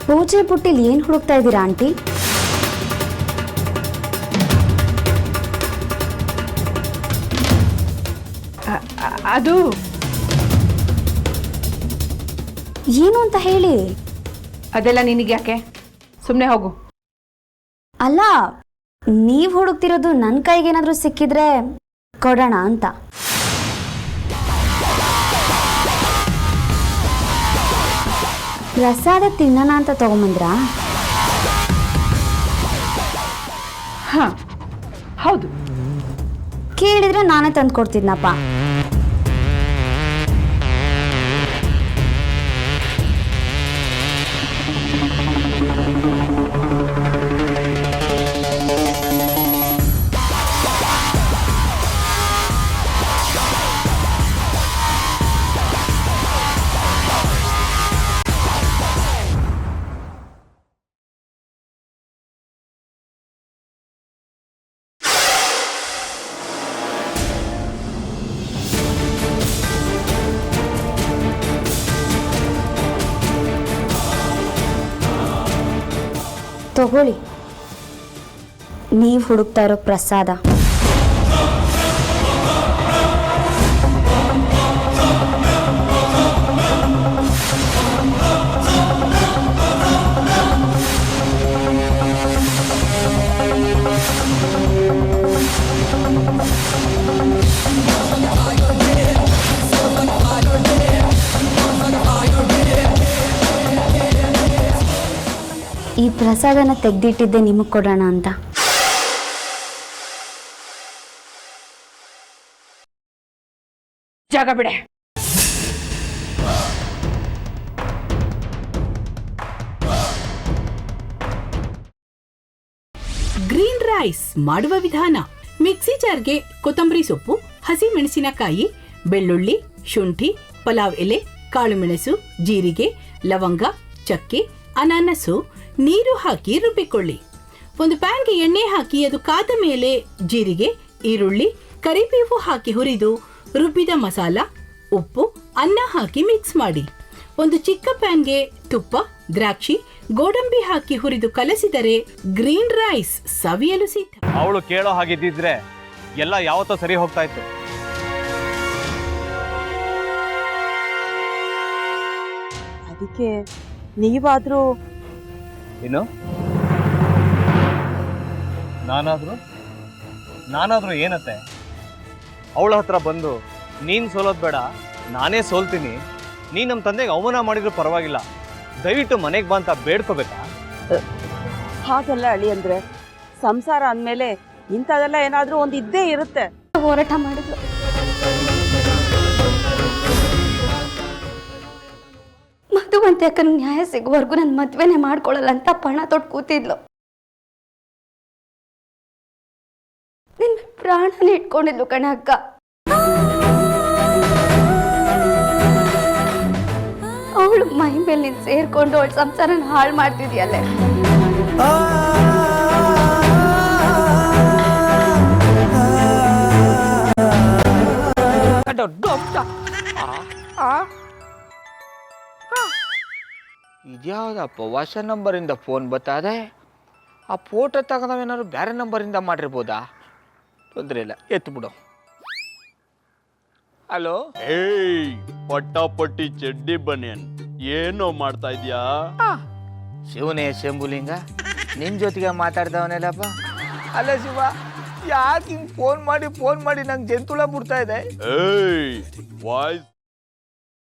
ಪೂಜೆ ಬುಟ್ಟಿಲಿ ಏನು ಹುಡುಕ್ತಾ ಇದ್ದೀರಾ ಆಂಟಿ? ಅದು ಏನು ಅಂತ ಹೇಳಿ. ಅದೆಲ್ಲ ನಿನಗೆ ಯಾಕೆ? ಸುಮ್ಮನೆ ಹೋಗು. ಅಲ್ಲ, ನೀವು ಹುಡುಕ್ತಿರೋದು ನನ್ನ ಕೈಗೇನಾದರೂ ಸಿಕ್ಕಿದ್ರೆ ಕೊಡೋಣ ಅಂತ. ಪ್ರಸಾದ ತಿನ್ನೋಣ ಅಂತ ತಗೊಂಬಂದ್ರಾ? ಹಾಂ ಹೌದು. ಕೇಳಿದ್ರೆ ನಾನೇ ತಂದು ಕೊಡ್ತಿದ್ನಪ್ಪ. ತಗೊಳ್ಳಿ, ನೀವು ಹುಡುಕ್ತಾ ಇರೋ ಪ್ರಸಾದ. ಈ ಪ್ರಸಾದನ ತೆಗೆದಿಟ್ಟಿದ್ದೆ ನಿಮಗೆ ಕೊಡೋಣ ಅಂತ. ಜಾಗ ಬಿಡೆ. ಗ್ರೀನ್ ರೈಸ್ ಮಾಡುವ ವಿಧಾನ. ಮಿಕ್ಸಿ ಜಾರ್ಗೆ ಕೊತ್ತಂಬರಿ ಸೊಪ್ಪು, ಹಸಿ ಮೆಣಸಿನಕಾಯಿ, ಬೆಳ್ಳುಳ್ಳಿ, ಶುಂಠಿ, ಪಲಾವ್ ಎಲೆ, ಕಾಳುಮೆಣಸು, ಜೀರಿಗೆ, ಲವಂಗ, ಚಕ್ಕೆ, ಅನಾನಸು, ನೀರು ಹಾಕಿ ರುಬ್ಬಿಕೊಳ್ಳಿ. ಒಂದು ಪ್ಯಾನ್ಗೆ ಎಣ್ಣೆ ಹಾಕಿ ಅದು ಕಾದ ಮೇಲೆ ಜೀರಿಗೆ, ಈರುಳ್ಳಿ, ಕರಿಬೇವು ಹಾಕಿ ಹುರಿದು ರುಬ್ಬಿದ ಮಸಾಲ, ಉಪ್ಪು, ಅನ್ನ ಹಾಕಿ ಮಿಕ್ಸ್ ಮಾಡಿ. ಒಂದು ಚಿಕ್ಕ ಪ್ಯಾನ್ಗೆ ತುಪ್ಪ, ದ್ರಾಕ್ಷಿ, ಗೋಡಂಬಿ ಹಾಕಿ ಹುರಿದು ಕಲಸಿದರೆ ಗ್ರೀನ್ ರೈಸ್ ಸವಿಯಲು ಸಿದ್ಧ. ಅವಳು ಕೇಳೋ ಹಾಗಿದ್ದಿದ್ರೆ ಎಲ್ಲ ಯಾವತ್ತೋ ಸರಿ ಹೋಗ್ತಾ ಇತ್ತು. ಅದಕ್ಕೆ ನೀವಾದ್ರೂ ಏನು? ನಾನಾದ್ರೂ ಏನತ್ತೆ? ಅವಳ ಹತ್ರ ಬಂದು ನೀನು ಸೋಲೋದು ಬೇಡ, ನಾನೇ ಸೋಲ್ತೀನಿ, ನೀನು ನಮ್ಮ ತಂದೆಗೆ ಅವಮಾನ ಮಾಡಿದ್ರು ಪರವಾಗಿಲ್ಲ, ದಯವಿಟ್ಟು ಮನೆಗೆ ಬಾ ಅಂತ ಬೇಡ್ಕೋಬೇಕಾ? ಹಾಗೆಲ್ಲ ಅಳಿ ಅಂದ್ರೆ ಸಂಸಾರ ಅಂದಮೇಲೆ ಇಂಥದೆಲ್ಲ ಏನಾದ್ರೂ ಒಂದು ಇದ್ದೇ ಇರುತ್ತೆ. ಹೋರಾಟ ಮಾಡಿದ್ಲು. ಮಧುವಂತೆ ಅಕ್ಕನ ನ್ಯಾಯ ಸಿಗುವವರೆಗೂ ನನ್ನ ಮದ್ವೆನೇ ಮಾಡ್ಕೊಳ್ಳಲ್ಲ ಅಂತ ಪಣ ತೊಟ್ಟು ಕೂತಿದ್ಲು. ನಿನ್ನ ಪ್ರಾಣನೇ ಇಟ್ಕೊಂಡಿದ್ಲು ಕಣ ಅಕ್ಕ. ಅವಳು ಮೈ ಮೇಲೆ ನೀನು ಸೇರ್ಕೊಂಡು ಅವಳ ಸಂಸಾರನ ಹಾಳು ಮಾಡ್ತಿದ್ಯಲ್ಲೇ. ಇದ್ಯಾವುದಪ್ಪ ಹೊಸ ನಂಬರಿಂದ ಫೋನ್ ಬರ್ತದೆ? ಆ ಫೋಟೋ ತಗೊಂಡವೇನಾದ್ರು ಬೇರೆ ನಂಬರಿಂದ ಮಾಡಿರ್ಬೋದಾ? ತೊಂದರೆ ಇಲ್ಲ, ಎತ್ತು ಬಿಡು. ಹಲೋ, ಏಯ್ ಪಟ್ಟಾಪಟ್ಟಿ ಚಡ್ಡಿ ಬನಿಯನ್, ಏನೋ ಮಾಡ್ತಾ ಇದ್ಯಾ? ಶಿವನೇ ಶಂಭುಲಿಂಗ, ನಿನ್ನ ಜೊತೆಗೆ ಮಾತಾಡ್ದವನೇಲಪ್ಪ. ಅಲ್ಲ ಶಿವ, ಯಾಕೆ ಹಿಂಗೆ ಫೋನ್ ಮಾಡಿ ನಂಗೆ ಜಂತುಳ ಬಿಡ್ತಾ ಇದೆ? ಏಯ್ ವಾಯ್ಸ್